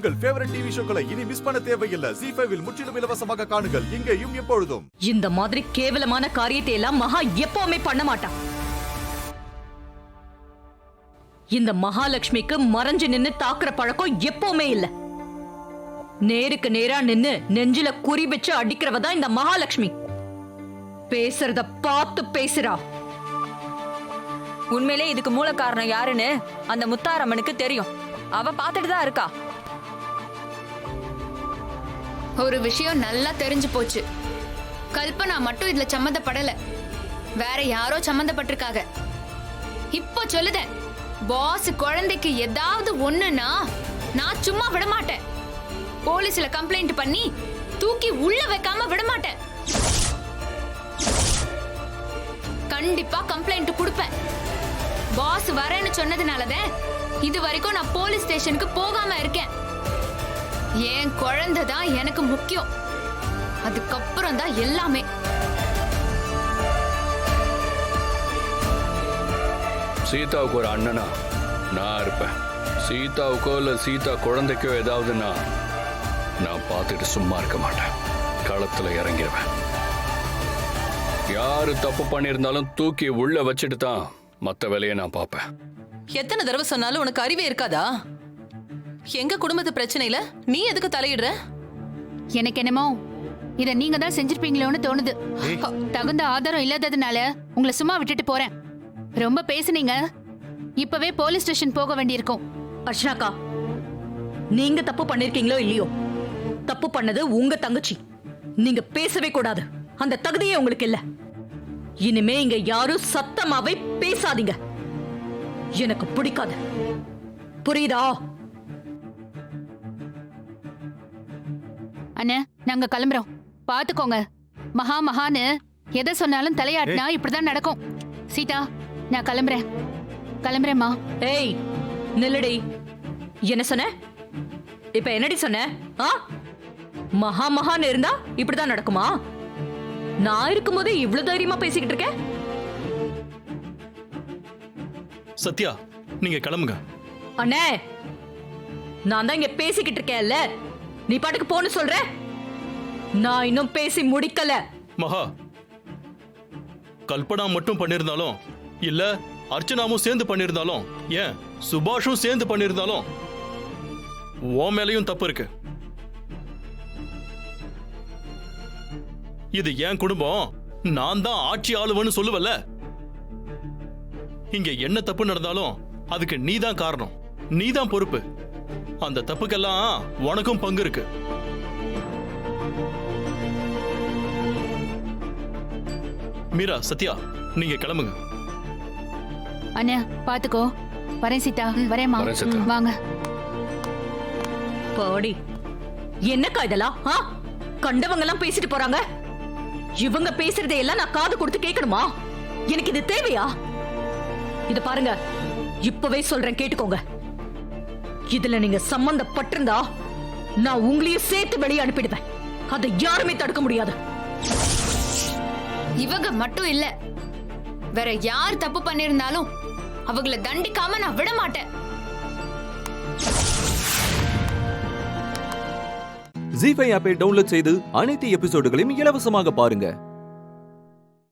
உங்கள் favourite TV ஷோக்களை இனி miss பண்ண தேவையில்லை. ZEE5 இல் முற்றிலும் இலவசமாக காணுங்கள். இங்கேயும் எப்பொழுதும். இந்த மாதிரி கேவலமான காரியத்தை எல்லாம் மகா எப்பவுமே பண்ண மாட்டான். இந்த மகாலட்சுமிக்கு மறைஞ்சு நின்னு தாக்குற பழக்கம் எப்பவுமே இல்ல. நேருக்கு நேரா நின்னு நெஞ்சில குறி வச்சு அடிக்கிறவதான் இந்த மகாலட்சுமி. பேசுறத பார்த்து பேசுறா. உண்மையிலே இதுக்கு மூல காரணம் யாருன்னு அந்த முத்தாரம்மனுக்கு தெரியும். அவ பார்த்துட்டு தான் இருக்கா. ஒரு விஷயம் நல்லா தெரிஞ்சு போச்சு. கல்பனா மட்டும் இதுல சம்மந்தப்படல, வேற யாரோ சம்மந்தப்பட்டிருக்காங்க. இப்போ சொல்லுதேன், பாஸ் குழந்தைக்கு ஏதாவது ஒண்ணுன்னா நான் சும்மா விட மாட்டேன். போலீஸ்ல கம்ப்ளைண்ட் பண்ணி தூக்கி உள்ள வைக்காம விட மாட்டேன். கண்டிப்பா கம்ப்ளைண்ட் கொடுப்பேன். பாஸ் வரேன்னு சொன்னதுனாலதான் இது வரைக்கும் நான் போலீஸ் ஸ்டேஷனுக்கு போகாம இருக்கேன். என் குழந்தை தான் எனக்கு முக்கியம். அதுக்கப்புறம் தான் எல்லாமே. சீதாவுக்கு ஒரு அண்ணனா நான் இருப்பேன். சீதாவுக்கோ இல்ல சீதா குழந்தைக்கோ ஏதாவதுன்னா நான் பார்த்துட்டு சும்மா இருக்க மாட்டேன். களத்துல இறங்கிடுவேன். யாரு தப்பு பண்ணியிருந்தாலும் தூக்கி உள்ள வச்சுட்டு தான் மத்த வேலையை நான் பார்ப்பேன். எத்தனை தடவை சொன்னாலும் உனக்கு அறிவே இருக்காதா? எங்க குடும்பத்து பிரச்சனையில நீ எதுக்கு தலையிடுற? எனக்கு என்னமோ இத நீங்க தான் செஞ்சிருப்பீங்களோன்னு தோணுது. தகுந்த ஆதாரம் இல்லாததுனால உங்களை சும்மா விட்டுட்டு போறேன். ரொம்ப பேசுனீங்க. இப்பவே போலீஸ் ஸ்டேஷன் போக வேண்டியிருக்கும். அர்ச்சனாக்கா, நீங்க தப்பு பண்ணிருக்கீங்களோ இல்லையோ, தப்பு பண்ணது உங்க தங்கச்சி. நீங்க பேசவே கூடாது. அந்த தகுதியே உங்களுக்கு இல்ல. இனிமே இங்க யாரும் சத்தமாவே பேசாதீங்க. எனக்கு பிடிக்காது. புரியுதா? அண்ணா, நாங்க கிளம்புறோம். பாத்துக்கோங்க. மகான்னு எதை சொன்னாலும் தலையாட்டினா இப்படிதான் நடக்கும். சீதா, நான் கிளம்புறேன். கிளம்புறேம்மா. ஏய், நில்லுடி. என்ன சொன்ன? இப்ப என்னடி சொன்ன? மகான்னு இருந்தா இப்படிதான் நடக்குமா? நான் இருக்கும்போது இவ்வளவு தைரியமா பேசிக்கிட்டு இருக்கேன். சத்யா, நீங்க கிளம்புங்க. அண்ணே, நான் தான் இங்க பேசிக்கிட்டு இருக்கேன்ல, நீ பாட்டுக்கு போன்னு சொல்ற. நான் இன்னும் பேசி முடிக்கல. மகா, கல்பனா மட்டும் பண்ணிருந்தாலும் இல்ல அர்ச்சனாவும் சேர்ந்து பண்ணிருந்தாலும், ஏன் சுபாஷும் சேர்ந்து பண்ணிருந்தாலும் உன் மேலையும் தப்பு இருக்கு. இது என் குடும்பம், நான் தான் ஆட்சி ஆளுவன்னு சொல்லுவல்ல. இங்க என்ன தப்பு நடந்தாலும் அதுக்கு நீதான் காரணம், நீதான் பொறுப்பு. அந்த தப்புக்கெல்லாம் உனக்கும் பங்கு இருக்கு. மீரா, சத்யா, நீங்க கிளம்புங்க. அண்ணா, பாத்துக்கோ. வரேன் சீதா. வரேம்மா. வரேன் சீதா. வாங்க. போடி. என்னக்கா இதெல்லாம்? கண்டவங்க எல்லாம் பேசிட்டு போறாங்க. இவங்க பேசுறதையெல்லாம் நான் காது கொடுத்து கேட்கணுமா? எனக்கு இது தேவையா? இத பாருங்க, இப்பவே சொல்றேன், கேட்டுக்கோங்க. இதுல நீங்க சம்பந்தப்பட்டிருந்தா நான் உங்களையும் சேர்த்து வெளியே அனுப்பிடுவேன். அதை யாருமே தடுக்க முடியாது. இவங்க மட்டும் இல்ல, வேற யார் தப்பு பண்ணிருந்தாலும் அவங்கள தண்டிக்காம நான் விட மாட்டேன். ZEE5 ஆப்பை டவுன்லோட் செய்து அனைத்து எபிசோடுகளையும் இலவசமாக பாருங்க.